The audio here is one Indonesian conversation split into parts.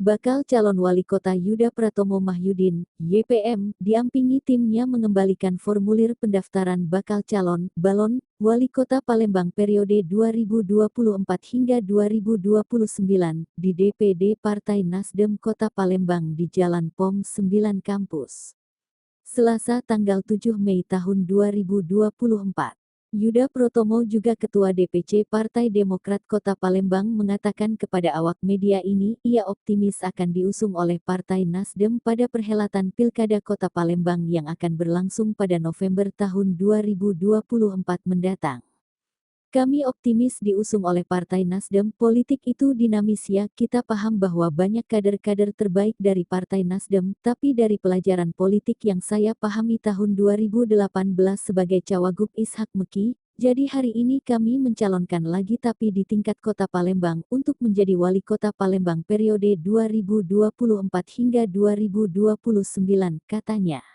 Bakal calon wali kota Yuda Pratomo Mahyudin, YPM, diampingi timnya mengembalikan formulir pendaftaran bakal calon, balon, wali kota Palembang periode 2024 hingga 2029, di DPD Partai Nasdem Kota Palembang di Jalan POM 9 Kampus. Selasa tanggal 7 Mei tahun 2024. Yuda Pratomo juga Ketua DPC Partai Demokrat Kota Palembang mengatakan kepada awak media ini, ia optimis akan diusung oleh Partai Nasdem pada perhelatan Pilkada Kota Palembang yang akan berlangsung pada November tahun 2024 mendatang. Kami optimis diusung oleh Partai Nasdem, politik itu dinamis ya, kita paham bahwa banyak kader-kader terbaik dari Partai Nasdem, tapi dari pelajaran politik yang saya pahami tahun 2018 sebagai Cawagup Ishak Meki, jadi hari ini kami mencalonkan lagi tapi di tingkat Kota Palembang untuk menjadi Wali Kota Palembang periode 2024 hingga 2029, katanya.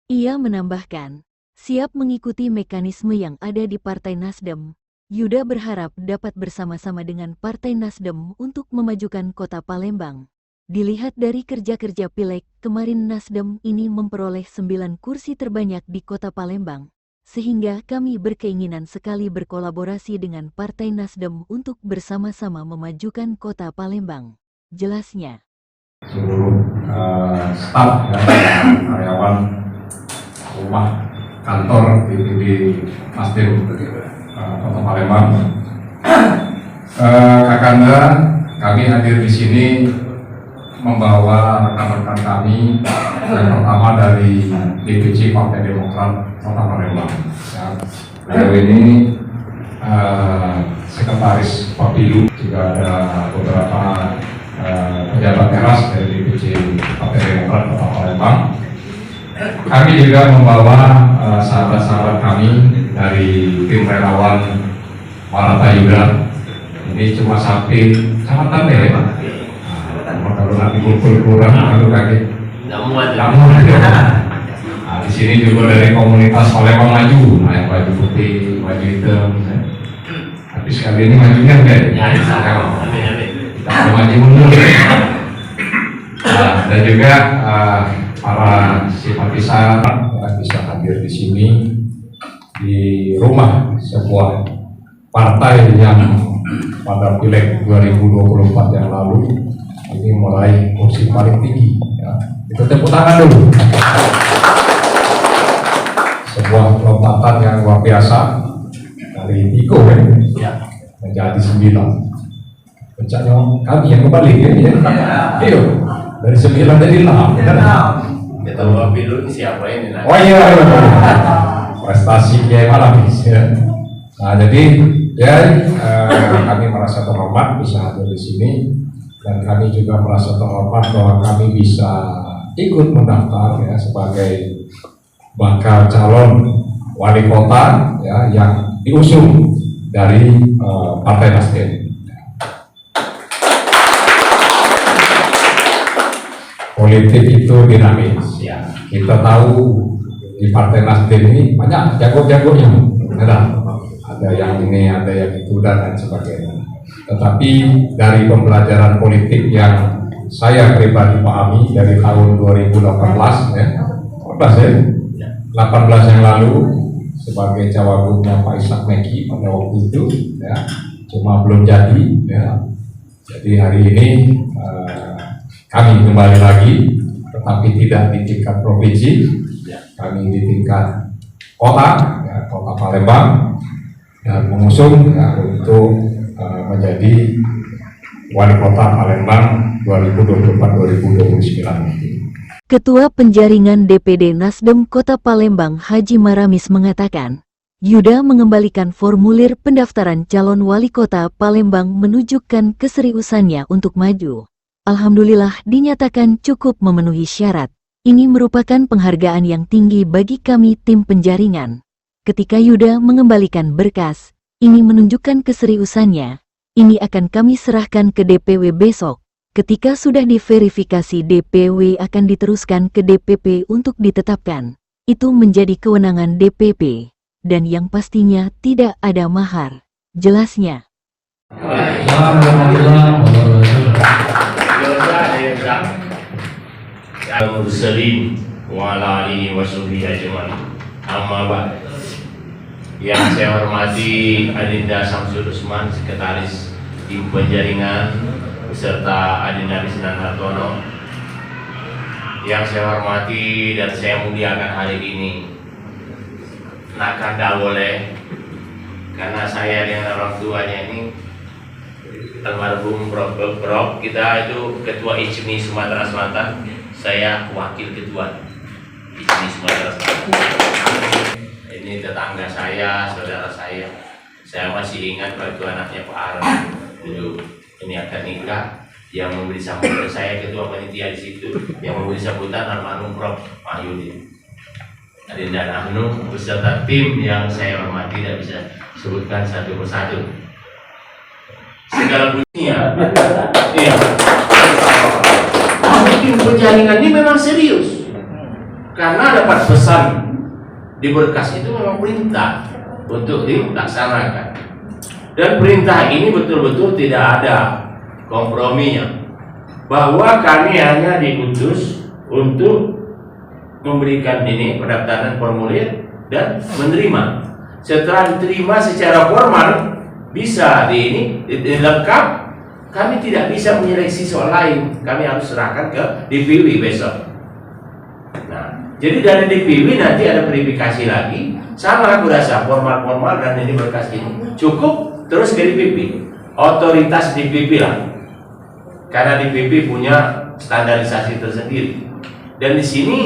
Ia menambahkan, siap mengikuti mekanisme yang ada di Partai Nasdem. Yuda berharap dapat bersama-sama dengan Partai Nasdem untuk memajukan Kota Palembang. Dilihat dari kerja-kerja Pileg, kemarin Nasdem ini memperoleh 9 kursi terbanyak di Kota Palembang. Sehingga kami berkeinginan sekali berkolaborasi dengan Partai Nasdem untuk bersama-sama memajukan Kota Palembang. Jelasnya. Seluruh staf dan karyawan rumah kantor DPD Nasdem Kota Palembang. Kakanda, kami hadir di sini membawa rekan-rekan kami yang pertama dari DPC Partai Demokrat Kota Palembang. Ya, beliau ini sekretaris Papilu, juga ada beberapa pejabat teras dari DPC Partai Demokrat Kota Palembang. Kami juga membawa sahabat-sahabat kami dari tim relawan Marata Yuda. Ini cuma sampai catatan deh ya Pak. Kalau nanti kurang lalu kaget. Di sini juga dari komunitas Palembang Maju, yang baju putih, baju hitam. Tapi sekali ini majunya enggak ya? Kita maju mundur. Dan juga para simpatisan yang bisa hadir di sini di rumah sebuah partai yang pada Pileg 2024 yang lalu ini meraih kursi paling tinggi. Ya. Kita tepuk tangan dulu. Sebuah lompatan yang luar biasa dari Tiko ya, menjadi 9. Pencaknya kami yang kembali ya. Iya. Dari 9 jadi 6. Kita bawa dulu siapa ini? Oh iya, prestasi kayak malam ya. Nah jadi ya kami merasa terhormat bisa hadir di sini, dan kami juga merasa terhormat bahwa kami bisa ikut mendaftar ya sebagai bakal calon wali kota ya yang diusung dari Partai Nasdem. Politik itu dinamis ya. Kita tahu di Partai Nasdem ini banyak jago-jagonya. Ada yang ini, ada yang itu dan lain sebagainya. Tetapi dari pembelajaran politik yang saya pribadi pahami dari tahun 2018 ya, 18 yang lalu sebagai cawagupnya Pak Ishak Meki pada waktu itu ya, cuma belum jadi ya. Jadi hari ini kami kembali lagi, tetapi tidak di tingkat provinsi, kami di tingkat kota, ya, Kota Palembang, dan mengusung ya, untuk menjadi wali kota Palembang 2024-2029. Ketua Penjaringan DPD Nasdem Kota Palembang Haji Maramis mengatakan, Yuda mengembalikan formulir pendaftaran calon wali kota Palembang menunjukkan keseriusannya untuk maju. Alhamdulillah dinyatakan cukup memenuhi syarat. Ini merupakan penghargaan yang tinggi bagi kami tim penjaringan. Ketika Yuda mengembalikan berkas, ini menunjukkan keseriusannya. Ini akan kami serahkan ke DPW besok. Ketika sudah diverifikasi DPW akan diteruskan ke DPP untuk ditetapkan. Itu menjadi kewenangan DPP. Dan yang pastinya tidak ada mahar. Jelasnya. Assalamualaikum warahmatullahi wabarakatuh. Al-Mursalin wa ala alihi wa sahbihi ajmain. Amma ba'd. Yang saya hormati Adinda Samsul Usman, Sekretaris Tim Penjaringan, beserta Adinda Risnan Hartono. Yang saya hormati dan saya muliakan hari ini Nakanda boleh, karena saya dengan orang tuanya ini almarhum Prof. Kita itu Ketua ICMI Sumatera Selatan, saya wakil ketua ICMI Sumatera Selatan. Ini tetangga saya, saudara saya. Saya masih ingat waktu anaknya Pak Aron dulu ini akan nikah, yang memberi sambutan, saya ketua panitia di situ, yang memberi sambutan almarhum Prof. Mahyudin. Adinda Nahnu beserta tim yang saya hormati dan bisa sebutkan satu persatu. Segala dunia, iya. Tim penjaringan ini memang serius, karena dapat pesan di berkas itu memang perintah untuk dilaksanakan, dan perintah ini betul-betul tidak ada komprominya, bahwa kami hanya diutus untuk memberikan ini pendaftaran formulir dan menerima. Setelah diterima secara formal bisa dilengkap, kami tidak bisa menyeleksi soal lain, kami harus serahkan ke DPW besok. Nah, jadi dari DPW nanti ada verifikasi lagi, sama aku rasa formal dan ini berkas ini cukup terus ke DPP, otoritas DPP lah, karena DPP punya standarisasi tersendiri. Dan di sini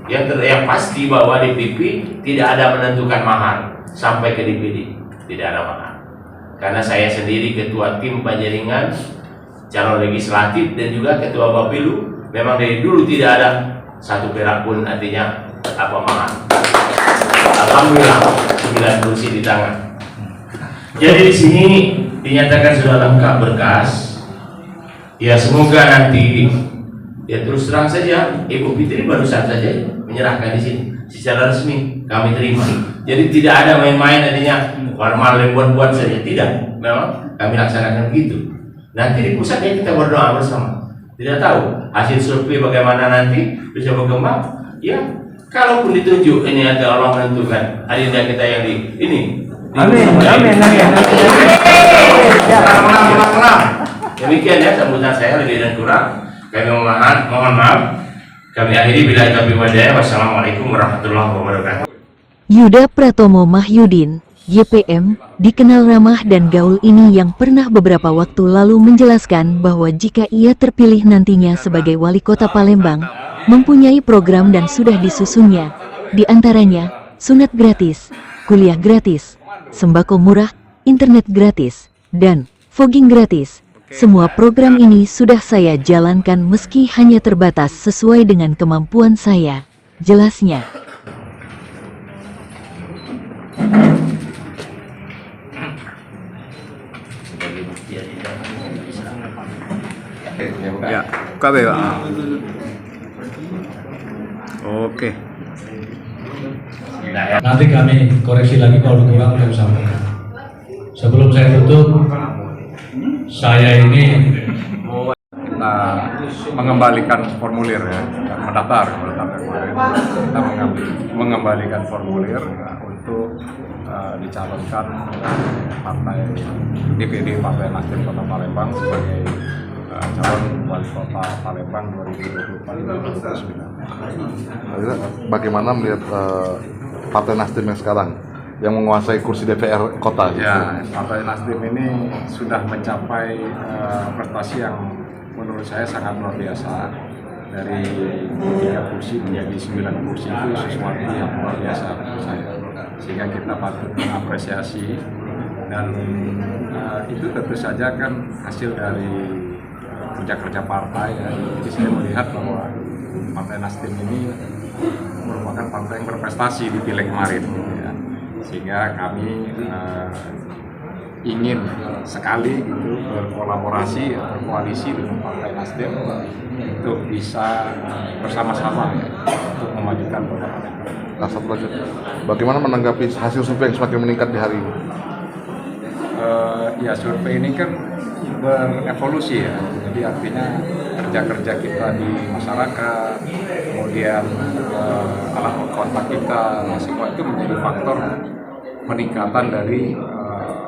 yang pasti bahwa DPP tidak ada menentukan mahar sampai ke DPD, tidak ada mahar. Karena saya sendiri ketua tim penjaringan, calon legislatif dan juga ketua Bapilu, memang dari dulu tidak ada satu perak pun artinya apa mahar. Alhamdulillah 9 kursi di tangan. Jadi di sini dinyatakan sudah lengkap berkas. Ya semoga nanti ya terus terang saja, Ibu Fitri barusan saja menyerahkan di sini secara resmi kami terima. Jadi tidak ada main-main artinya formal yang buat-buat saja, tidak. Memang kami laksanakan begitu. Nanti di pusat ya kita berdoa bersama. Tidak tahu hasil survei bagaimana nanti bisa berkembang. Ya kalaupun ditunjuk ini ada Allah menentukan adinda kita yang di ini. Amin. Demikian ya sambutan saya, lebih dan kurang kami mohon maaf. Kami akhiri bila kami wadai. Wassalamualaikum warahmatullahi wabarakatuh. Yuda Pratomo Mahyudin, YPM, dikenal ramah dan gaul ini yang pernah beberapa waktu lalu menjelaskan bahwa jika ia terpilih nantinya sebagai wali kota Palembang, mempunyai program dan sudah disusunnya, di antaranya sunat gratis, kuliah gratis, sembako murah, internet gratis, dan fogging gratis. Semua program ini sudah saya jalankan meski hanya terbatas sesuai dengan kemampuan saya, jelasnya. Ya, KB Pak. Oke. Nanti kami koreksi lagi kalau kurang kami sampaikan. Sebelum saya tutup, saya ini Kita mengembalikan formulir ya, mendaftar kita mengembalikan formulir ya, untuk dicalonkan partai DPD Partai Nasdem Kota Palembang sebagai calon wali kota Palembang 2024-2029. Bagaimana melihat Partai Nasdem yang sekarang yang menguasai kursi DPR kota? Ya, Partai Nasdem ini sudah mencapai prestasi yang menurut saya sangat luar biasa. Dari 3 kursi menjadi 9 kursi itu sesuatu yang luar biasa menurut saya. Sehingga kita patut mengapresiasi, dan itu tentu saja kan hasil dari kerja-kerja partai ya. Jadi saya melihat bahwa Partai Nasdem ini merupakan partai yang berprestasi di pileg kemarin ya. Sehingga kami ingin sekali gitu berkolaborasi, berkoalisi dengan Partai Nasdem untuk bisa bersama-sama ya, untuk memajukan Kota Palembang. Nah, satu lagi, bagaimana menanggapi hasil survei yang semakin meningkat di hari ini? Ya survei ini kan berevolusi ya. Jadi artinya kerja-kerja kita di masyarakat, kemudian alat kontak kita, semua itu menjadi faktor peningkatan dari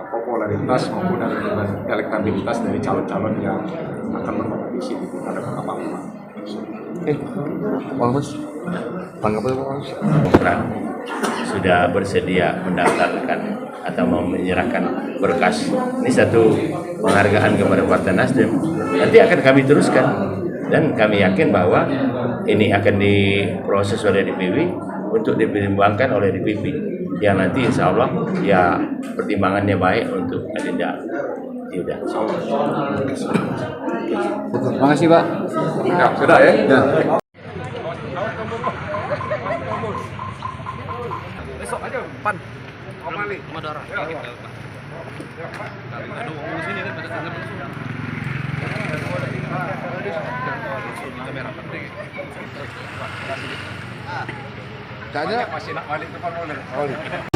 popularitas maupun elektabilitas dari calon-calon yang akan berkompetisi di Pilkada Kota Palembang. Mas, tanggapan Mas? Demokrat sudah bersedia mendaftarkan atau mau menyerahkan berkas. Ini satu penghargaan kepada Partai Nasdem. Nanti akan kami teruskan dan kami yakin bahwa ini akan diproses oleh DPW untuk dipertimbangkan oleh DPP yang nanti insya Allah ya pertimbangannya baik untuk agenda. Yaudah. Terima kasih Pak. Ya, sudah ya? Ya. Besok aja, pan. Omali. Madara. Aduh, ngomong sini kan pada sana langsung. Kamera penting. Kayaknya Masih nak balik ke formulir.